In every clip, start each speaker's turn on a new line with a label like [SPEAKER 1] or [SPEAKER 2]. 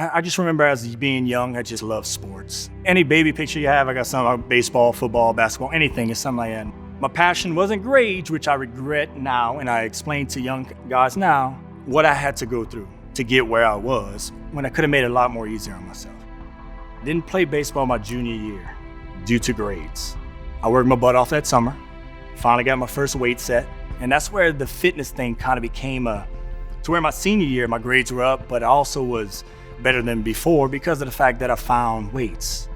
[SPEAKER 1] I just remember as being young, I just loved sports. Any baby picture you have, I got something like baseball, football, basketball, anything is something like that. My passion wasn't grades, which I regret now, and I explain to young guys now what I had to go through to get where I was when I could have made it a lot more easier on myself. Didn't play baseball my junior year due to grades. I worked my butt off that summer, finally got my first weight set, and that's where the fitness thing kind of became to where my senior year, my grades were up, but I also was better than before because of the fact that I found weights.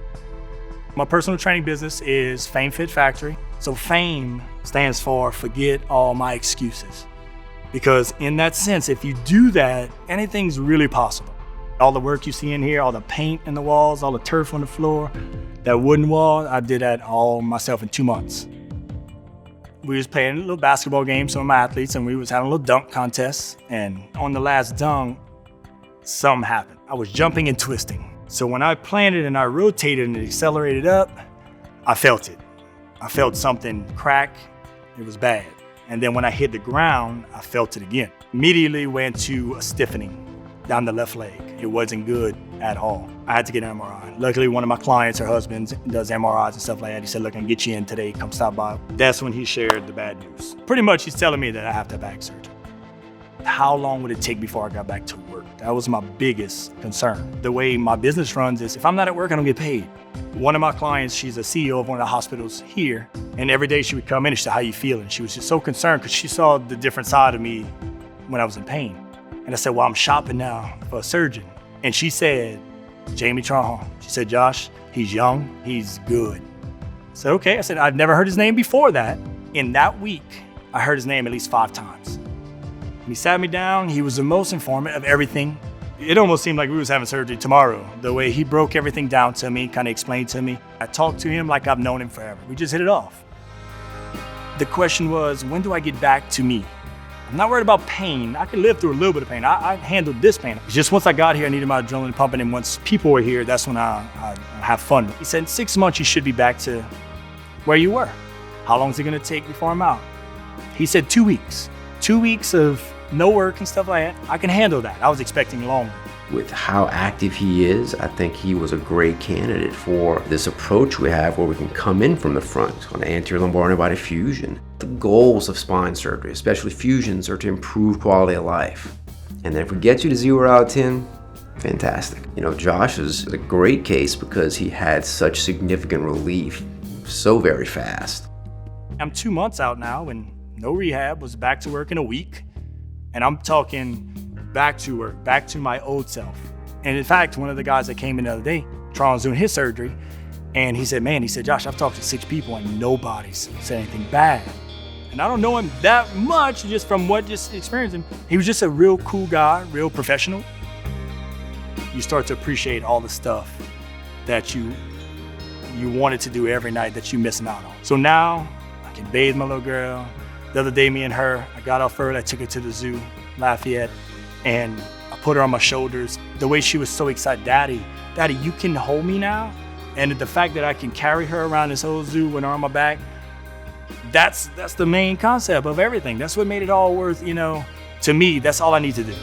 [SPEAKER 1] My personal training business is Fame Fit Factory. So FAME stands for forget all my excuses. Because in that sense, if you do that, anything's really possible. All the work you see in here, all the paint in the walls, all the turf on the floor, that wooden wall, I did that all myself in 2 months. We was playing a little basketball game, some of my athletes, and we was having a little dunk contest. And on the last dunk, something happened. I was jumping and twisting. So when I planted and I rotated and it accelerated up, I felt it. I felt something crack. It was bad. And then when I hit the ground, I felt it again. Immediately went to a stiffening down the left leg. It wasn't good at all. I had to get an MRI. Luckily, one of my clients, her husband, does MRIs and stuff like that. He said, look, I can get you in today. Come stop by. That's when he shared the bad news. Pretty much, he's telling me that I have to have back surgery. How long would it take before I got back to work? That was my biggest concern. The way my business runs is if I'm not at work, I don't get paid. One of my clients, she's a CEO of one of the hospitals here, and every day she would come in and she said, how you feeling? She was just so concerned because she saw the different side of me when I was in pain. And I said, well, I'm shopping now for a surgeon. And she said, Jamie Trahan. She said, Josh, he's young, he's good. I said, okay. I said, I've never heard his name before that. In that week, I heard his name at least 5 times. And he sat me down. He was the most informative of everything. It almost seemed like we was having surgery tomorrow. The way he broke everything down to me, kind of explained to me. I talked to him like I've known him forever. We just hit it off. The question was, when do I get back to me? I'm not worried about pain. I can live through a little bit of pain. I handled this pain. It's just once I got here, I needed my adrenaline pumping, and once people were here, that's when I have fun. He said, in 6 months, you should be back to where you were. How long is it gonna take before I'm out? He said 2 weeks. 2 weeks of no work and stuff like that. I can handle that. I was expecting longer.
[SPEAKER 2] With how active he is, I think he was a great candidate for this approach we have where we can come in from the front on anterior lumbar interbody fusion. The goals of spine surgery, especially fusions, are to improve quality of life. And then if we get you to 0 out of 10, fantastic. You know, Josh is a great case because he had such significant relief so very fast.
[SPEAKER 1] I'm 2 months out now and no rehab, was back to work in a week. And I'm talking back to work, back to my old self. And in fact, one of the guys that came in the other day, Tron was doing his surgery, and he said, Josh, I've talked to 6 people and nobody's said anything bad. And I don't know him that much just from what just experienced him. He was just a real cool guy, real professional. You start to appreciate all the stuff that you wanted to do every night that you missing out on. So now I can bathe my little girl. The other day, me and her, I got off early, I took her to the zoo, Lafayette, and I put her on my shoulders. The way she was so excited, Daddy, you can hold me now? And the fact that I can carry her around this whole zoo with her on my back, that's the main concept of everything. That's what made it all worth, to me, that's all I need to do.